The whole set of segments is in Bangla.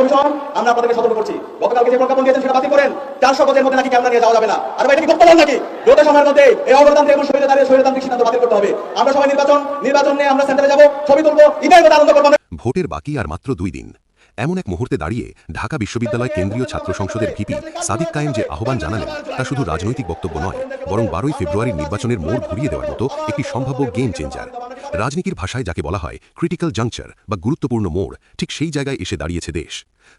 কমিশন আমরা আপনাদেরকে সতর্ক করছি, গতকালকে যে প্রজ্ঞাপন দিয়েছেন সেটা বাতিল করেন। 400 গজের মধ্যে নাকি ক্যামেরা নিয়ে যাওয়া যাবে না। আর এটা কি বক্তব্য নাকি? দ্রুত সময়ের মধ্যে এই অগণতান্ত্রিক এবং স্বৈরতান্ত্রিক সিদ্ধান্ত বাতিল করতে হবে। আমরা সবাই নির্বাচন নিয়ে আমরা সেন্টারে যাব, ছবি তুলবো, ঈদের মতো আনন্দ করবো। ভোটের বাকি আর মাত্র 2 দিন। এমন এক মুহূর্তে দাঁড়িয়ে ঢাকা বিশ্ববিদ্যালয় কেন্দ্রীয় ছাত্র সংসদের ভিপি সাদিক কায়েম যে আহ্বান জানালেন তা শুধু রাজনৈতিক বক্তব্য নয়, বরং 12ই ফেব্রুয়ারির নির্বাচনের মোড় ঘুরিয়ে দেওয়ার মতো একটি সম্ভাব্য গেম চেঞ্জার। রাজনীতির ভাষায় যাকে বলা হয় ক্রিটিক্যাল জাংচার বা গুরুত্বপূর্ণ মোড়, ঠিক সেই জায়গায় এসে দাঁড়িয়েছে দেশ।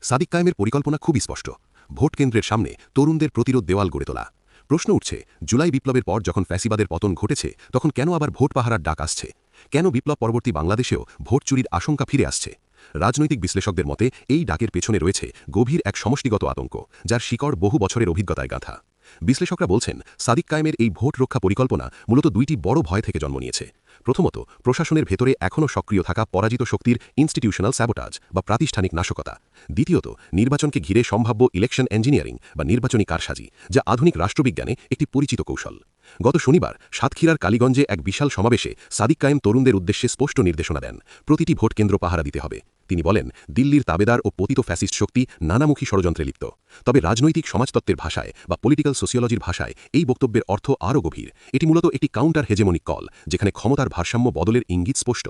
সাদিক কায়েমের পরিকল্পনা খুবই স্পষ্ট: ভোট কেন্দ্রের সামনে তরুণদের প্রতিরোধ দেওয়াল গড়ে তোলা। প্রশ্ন উঠছে, জুলাই বিপ্লবের পর যখন ফ্যাসিবাদের পতন ঘটেছে, তখন কেন আবার ভোট পাহারার ডাক আসছে? কেন বিপ্লব পরবর্তী বাংলাদেশেও ভোট চুরির আশঙ্কা ফিরে আসছে? রাজনৈতিক বিশ্লেষকদের মতে এই ডাকের পেছনে রয়েছে গভীর এক সমষ্টিগত আতঙ্ক, যার শিকড় বহু বছরের অভিজ্ঞতায় গাঁথা। বিশ্লেষকরা বলছেন, সাদিক কায়েমের এই ভোট রক্ষা পরিকল্পনা মূলত 2টি বড় ভয় থেকে জন্ম নিয়েছে। প্রথমত, প্রশাসনের ভেতরে এখনও সক্রিয় থাকা পরাজিত শক্তির ইনস্টিটিউশনাল স্যাবোটাজ বা প্রাতিষ্ঠানিক নাশকতা। দ্বিতীয়ত, নির্বাচনকে ঘিরে সম্ভাব্য ইলেকশন ইঞ্জিনিয়ারিং বা নির্বাচনী কারসাজি, যা আধুনিক রাষ্ট্রবিজ্ঞানে একটি পরিচিত কৌশল। গত শনিবার সাতক্ষীরার কালীগঞ্জে এক বিশাল সমাবেশে সাদিক কায়েম তরুণদের উদ্দেশ্যে স্পষ্ট নির্দেশনা দেন, প্রতিটি ভোট কেন্দ্র পাহারা দিতে হবে। তিনি বলেন, দিল্লির তাবেদার ও পতিত ফ্যাসিস্ট শক্তি নানামুখী ষড়যন্ত্রে লিপ্ত। তবে রাজনৈতিক সমাজতত্ত্বের ভাষায় বা পলিটিক্যাল সোসিওলজির ভাষায় এই বক্তব্যের অর্থ আরও গভীর। এটি মূলত একটি কাউন্টার হেজেমনিক কল, যেখানে ক্ষমতার ভারসাম্য বদলের ইঙ্গিত স্পষ্ট।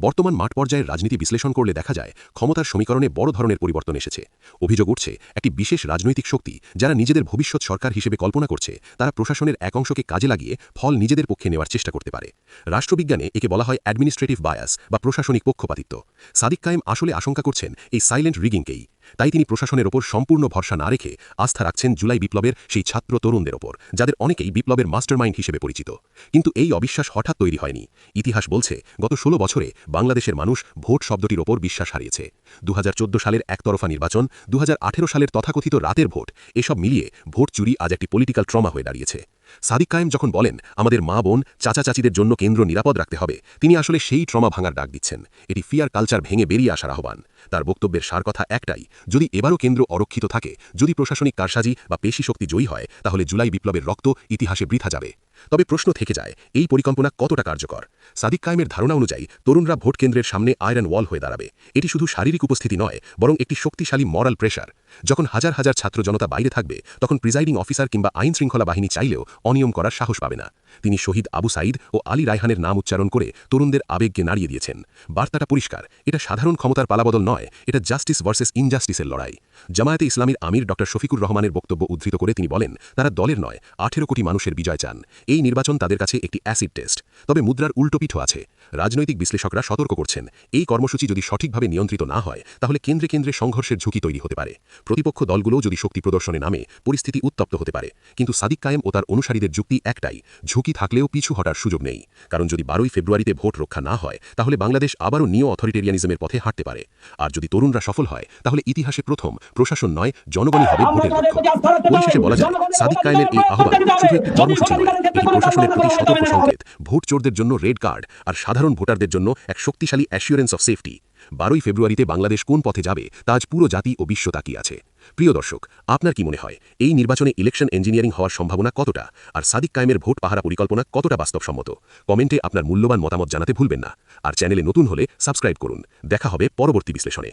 বর্তমান মাঠ পর্যায়ের রাজনীতি বিশ্লেষণ করলে দেখা যায়, ক্ষমতার সমীকরণে বড় ধরনের পরিবর্তন এসেছে। অভিযোগ উঠছে, একটি বিশেষ রাজনৈতিক শক্তি যারা নিজেদের ভবিষ্যৎ সরকার হিসেবে কল্পনা করছে, তারা প্রশাসনের এক অংশকে কাজে লাগিয়ে ফল নিজেদের পক্ষে নেওয়ার চেষ্টা করতে পারে। রাষ্ট্রবিজ্ঞানে একে বলা হয় অ্যাডমিনিস্ট্রেটিভ বায়াস বা প্রশাসনিক পক্ষপাতিত্ব। সাদিক কায়েম আসলে আশঙ্কা করছেন এই সাইলেন্ট রিগিংকেই। তাই তিনি প্রশাসনের ওপর সম্পূর্ণ ভরসা না রেখে আস্থা রাখছেন জুলাই বিপ্লবের সেই ছাত্র তরুণদের ওপর, যাদের অনেকেই বিপ্লবের মাস্টারমাইন্ড হিসেবে পরিচিত। কিন্তু এই অবিশ্বাস হঠাৎ তৈরি হয়নি। ইতিহাস বলছে, গত 16 বছরে বাংলাদেশের মানুষ ভোট শব্দটির ওপর বিশ্বাস হারিয়েছে। 2014 সালের একতরফা নির্বাচন, 2018 সালের তথাকথিত রাতের ভোট, এসব মিলিয়ে ভোট চুরি আজ একটি পলিটিক্যাল ট্রমা হয়ে দাঁড়িয়েছে। সাদিক কায়েম যখন বলেন, আমাদের মা বোন চাচা চাচিদের জন্য কেন্দ্র নিরাপদ রাখতে হবে, তিনি আসলে সেই ট্রমা ভাঙার ডাক দিচ্ছেন। এটি ফিয়ার কালচার ভেঙে বেরিয়ে আসার আহ্বান। তার বক্তব্যের সার কথা একটাই: যদি এবারও কেন্দ্র অরক্ষিত থাকে, যদি প্রশাসনিক কারসাজি বা পেশি শক্তি জয়ী হয়, তাহলে জুলাই বিপ্লবের রক্ত ইতিহাসে বৃথা যাবে। তবে প্রশ্ন থেকে যায়, এই পরিকল্পনা কতটা কার্যকর? সাদিক কায়েমের ধারণা অনুযায়ী তরুণরা ভোট কেন্দ্রের সামনে আয়রন ওয়াল হয়ে দাঁড়াবে। এটি শুধু শারীরিক উপস্থিতি নয়, বরং একটি শক্তিশালী মরাল প্রেশার। যখন হাজার হাজার ছাত্র জনতা বাইরে থাকবে, তখন প্রিজাইডিং অফিসার কিংবা আইন শৃঙ্খলা বাহিনী চাইলেও অনিয়ম করার সাহস পাবে না। তিনি শহীদ আবু সাঈদ ও আলী রায়হানের নাম উচ্চারণ করে তরুণদের আবেগকে নাড়িয়ে দিয়েছেন। বার্তাটা পরিষ্কার: এটা সাধারণ ক্ষমতার পালাবদল নয়, এটা জাস্টিস ভার্সেস ইনজাস্টিসের লড়াই। জামায়াতে ইসলামীর আমির ড. শফিকুর রহমানের বক্তব্য উদ্ধৃত করে তিনি বলেন, তারা দলের নয়, 18 কোটি মানুষের বিজয় চান। এই নির্বাচন তাদের কাছে একটি অ্যাসিড টেস্ট। তবে মুদ্রার উল্টোপিঠও আছে। রাজনৈতিক বিশ্লেষকরা সতর্ক করছেন, এই কর্মসূচি যদি সঠিকভাবে নিয়ন্ত্রিত না হয়, তাহলে কেন্দ্রে কেন্দ্রে সংঘর্ষের ঝুঁকি তৈরি হতে পারে। প্রতিপক্ষ দলগুলোও যদি শক্তি প্রদর্শনে নামে, পরিস্থিতি উত্তপ্ত হতে পারে। কিন্তু সাদিক কায়েম ও তার অনুসারীদের যুক্তি একটাই: ঝুঁকি থাকলেও পিছু হটার সুযোগ নেই। কারণ যদি 12ই ফেব্রুয়ারিতে ভোট রক্ষা না হয়, তাহলে বাংলাদেশ আবারও নিও অথরিটেরিয়ানিজমের পথে হাঁটতে পারে। আর যদি তরুণরা সফল হয়, তাহলে ইতিহাসে প্রথম প্রশাসন নয়, জনগণই হবে ভোটের পক্ষ। পরিশেষে বলা যায়, সাদিক কায়েমের এই আহ্বান শুধু একটি কর্মসূচি নয়, এটি প্রশাসনের প্রতি সতর্ক সংকেত, ভোট চোরদের জন্য রেড কার্ড, আর সাধারণ ভোটারদের জন্য এক শক্তিশালী অ্যাসিওরেন্স অফ সেফটি। 12ই ফেব্রুয়ারিতে বাংলাদেশ কোন পথে যাবে, তা আজ পুরো জাতি ও বিশ্ব তাকিয়ে আছে। প্রিয় দর্শক, আপনার কি মনে হয়, এই নির্বাচনে ইলেকশন ইঞ্জিনিয়ারিং হওয়ার সম্ভাবনা কতটা? আর সাদিক কায়েমের ভোট পাহারা পরিকল্পনা কতটা বাস্তবসম্মত? কমেন্টে আপনার মূল্যবান মতামত জানাতে ভুলবেন না। আর চ্যানেলে নতুন হলে সাবস্ক্রাইব করুন। দেখা হবে পরবর্তী বিশ্লেষণে।